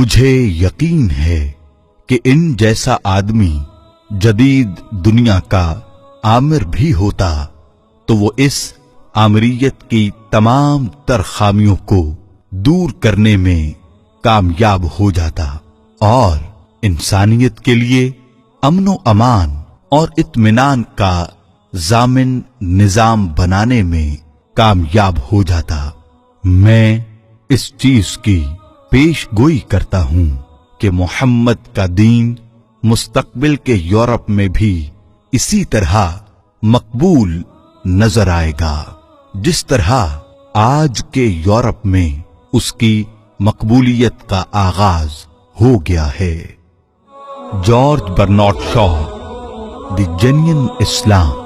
مجھے یقین ہے کہ ان جیسا آدمی جدید دنیا کا آمر بھی ہوتا تو وہ اس آمریت کی تمام تر خامیوں کو دور کرنے میں کامیاب ہو جاتا اور انسانیت کے لیے امن و امان اور اطمینان کا ضامن نظام بنانے میں کامیاب ہو جاتا۔ میں اس چیز کی پیش گوئی کرتا ہوں کہ محمد کا دین مستقبل کے یورپ میں بھی اسی طرح مقبول نظر آئے گا جس طرح آج کے یورپ میں اس کی مقبولیت کا آغاز ہو گیا ہے۔ جارج برنارڈ شاء، دی جینین اسلام۔